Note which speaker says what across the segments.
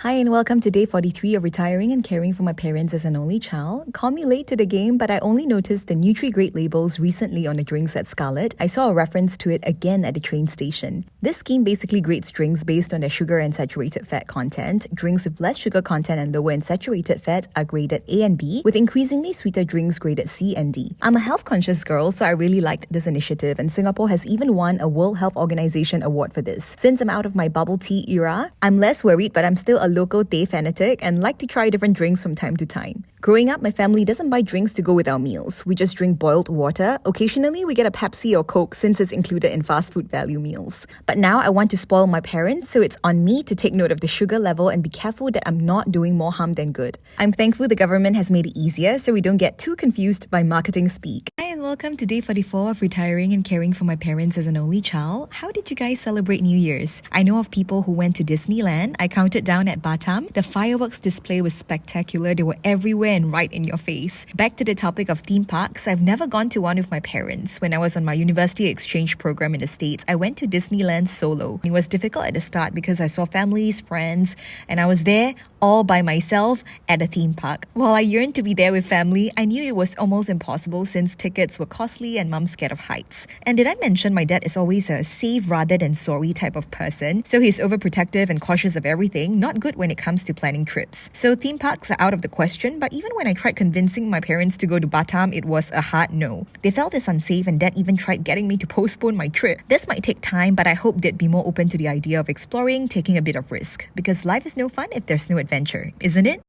Speaker 1: Hi and welcome to day 43 of retiring and caring for my parents as an only child. Call me late to the game, but I only noticed the Nutri-Grade labels recently on the drinks at Scarlet. I saw a reference to it again at the train station. This scheme basically grades drinks based on their sugar and saturated fat content. Drinks with less sugar content and lower in saturated fat are graded A and B, with increasingly sweeter drinks graded C and D. I'm a health-conscious girl, so I really liked this initiative, and Singapore has even won a World Health Organization award for this. Since I'm out of my bubble tea era, I'm less worried, but I'm still a local teh fanatic and like to try different drinks from time to time. Growing up, my family doesn't buy drinks to go with our meals. We just drink boiled water. Occasionally, we get a Pepsi or Coke since it's included in fast food value meals. But now I want to spoil my parents, so it's on me to take note of the sugar level and be careful that I'm not doing more harm than good. I'm thankful the government has made it easier so we don't get too confused by marketing speak. Hi and welcome to day 44 of retiring and caring for my parents as an only child. How did you guys celebrate New Year's? I know of people who went to Disneyland. I counted down at Batam. The fireworks display was spectacular. They were everywhere and right in your face. Back to the topic of theme parks, I've never gone to one with my parents. When I was on my university exchange program in the States, I went to Disneyland solo. It was difficult at the start because I saw families, friends, and I was there all by myself at a theme park. While I yearned to be there with family, I knew it was almost impossible since tickets were costly and mum's scared of heights. And did I mention my dad is always a save rather than sorry type of person, so he's overprotective and cautious of everything, not good when it comes to planning trips. So theme parks are out of the question, but even when I tried convincing my parents to go to Batam, it was a hard no. They felt it's unsafe and dad even tried getting me to postpone my trip. This might take time, but I hope they'd be more open to the idea of exploring, taking a bit of risk. Because life is no fun if there's no adventure, isn't it?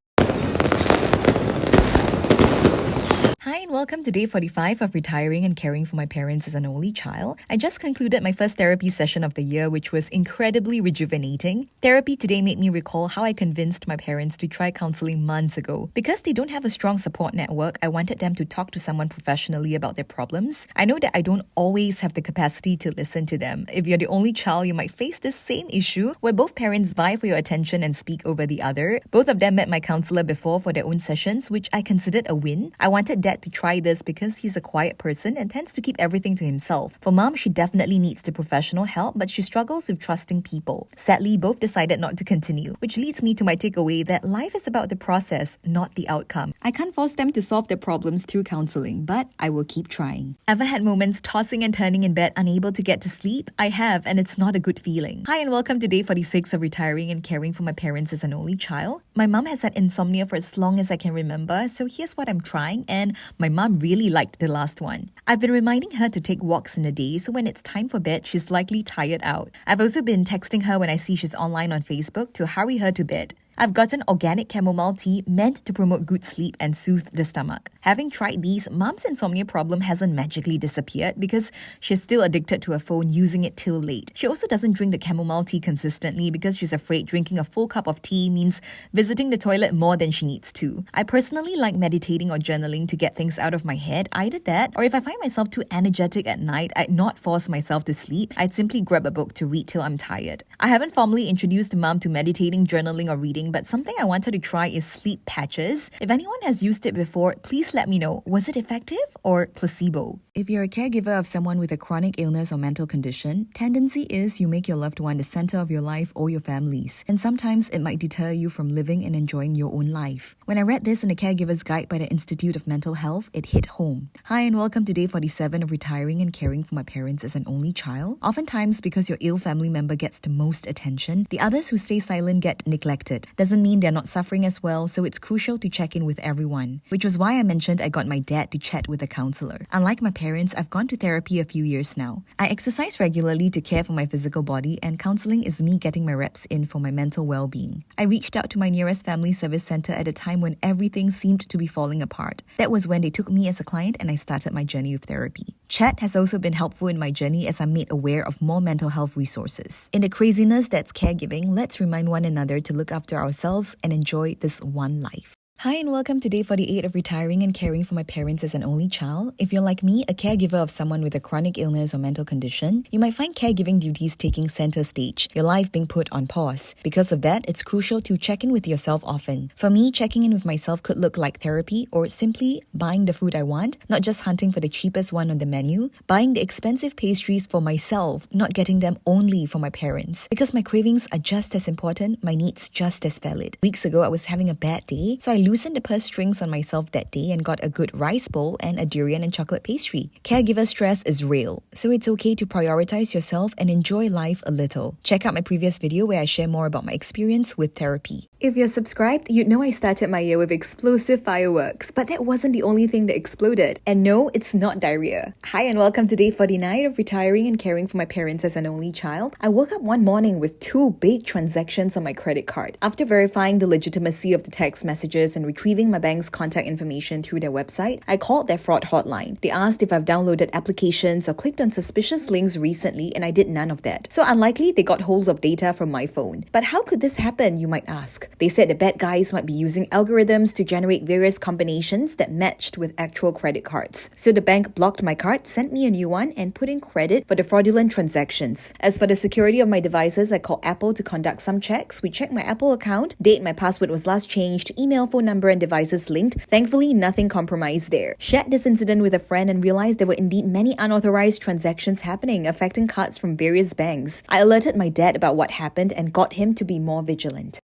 Speaker 1: Hi and welcome to day 45 of retiring and caring for my parents as an only child. I just concluded my first therapy session of the year, which was incredibly rejuvenating. Therapy today made me recall how I convinced my parents to try counseling months ago. Because they don't have a strong support network, I wanted them to talk to someone professionally about their problems. I know that I don't always have the capacity to listen to them. If you're the only child, you might face this same issue where both parents vie for your attention and speak over the other. Both of them met my counselor before for their own sessions, which I considered a win. I wanted Dad to try this because he's a quiet person and tends to keep everything to himself. For Mom, she definitely needs the professional help, but she struggles with trusting people. Sadly, both decided not to continue, which leads me to my takeaway that life is about the process, not the outcome. I can't force them to solve their problems through counseling, but I will keep trying. Ever had moments tossing and turning in bed, unable to get to sleep? I have, and it's not a good feeling. Hi and welcome to day 46 of retiring and caring for my parents as an only child. My mom has had insomnia for as long as I can remember, so here's what I'm trying, and my mom really liked the last one. I've been reminding her to take walks in the day, so when it's time for bed, she's likely tired out. I've also been texting her when I see she's online on Facebook to hurry her to bed. I've gotten organic chamomile tea meant to promote good sleep and soothe the stomach. Having tried these, Mom's insomnia problem hasn't magically disappeared because she's still addicted to her phone, using it till late. She also doesn't drink the chamomile tea consistently because she's afraid drinking a full cup of tea means visiting the toilet more than she needs to. I personally like meditating or journaling to get things out of my head. Either that, or if I find myself too energetic at night, I'd not force myself to sleep. I'd simply grab a book to read till I'm tired. I haven't formally introduced Mom to meditating, journaling, or reading, but something I wanted to try is sleep patches. If anyone has used it before, please let me know. Was it effective or placebo? If you're a caregiver of someone with a chronic illness or mental condition, tendency is you make your loved one the center of your life or your family's, and sometimes it might deter you from living and enjoying your own life. When I read this in the Caregiver's Guide by the Institute of Mental Health, it hit home. Hi and welcome to day 47 of retiring and caring for my parents as an only child. Oftentimes, because your ill family member gets the most attention, the others who stay silent get neglected. Doesn't mean they're not suffering as well, so it's crucial to check in with everyone, which was why I mentioned I got my dad to chat with a counselor. Unlike my parents, I've gone to therapy a few years now. I exercise regularly to care for my physical body, and counseling is me getting my reps in for my mental well-being. I reached out to my nearest family service center at a time when everything seemed to be falling apart. That was when they took me as a client and I started my journey with therapy. Chat has also been helpful in my journey as I'm made aware of more mental health resources. In the craziness that's caregiving, let's remind one another to look after ourselves and enjoy this one life. Hi and welcome to day 48 of retiring and caring for my parents as an only child. If you're like me, a caregiver of someone with a chronic illness or mental condition, you might find caregiving duties taking center stage, your life being put on pause. Because of that, it's crucial to check in with yourself often. For me, checking in with myself could look like therapy or simply buying the food I want, not just hunting for the cheapest one on the menu, buying the expensive pastries for myself, not getting them only for my parents. Because my cravings are just as important, my needs just as valid. Weeks ago, I was having a bad day, so I loosened the purse strings on myself that day and got a good rice bowl and a durian and chocolate pastry. Caregiver stress is real, so it's okay to prioritize yourself and enjoy life a little. Check out my previous video where I share more about my experience with therapy. If you're subscribed, you'd know I started my year with explosive fireworks, but that wasn't the only thing that exploded. And no, it's not diarrhea. Hi and welcome to day 49 of retiring and caring for my parents as an only child. I woke up one morning with 2 big transactions on my credit card. After verifying the legitimacy of the text messages and retrieving my bank's contact information through their website, I called their fraud hotline. They asked if I've downloaded applications or clicked on suspicious links recently, and I did none of that. So unlikely they got hold of data from my phone. But how could this happen, you might ask? They said the bad guys might be using algorithms to generate various combinations that matched with actual credit cards. So the bank blocked my card, sent me a new one, and put in credit for the fraudulent transactions. As for the security of my devices, I called Apple to conduct some checks. We checked my Apple account, date my password was last changed, email, phone number, and devices linked. Thankfully, nothing compromised there. Shared this incident with a friend and realized there were indeed many unauthorized transactions happening, affecting cards from various banks. I alerted my dad about what happened and got him to be more vigilant.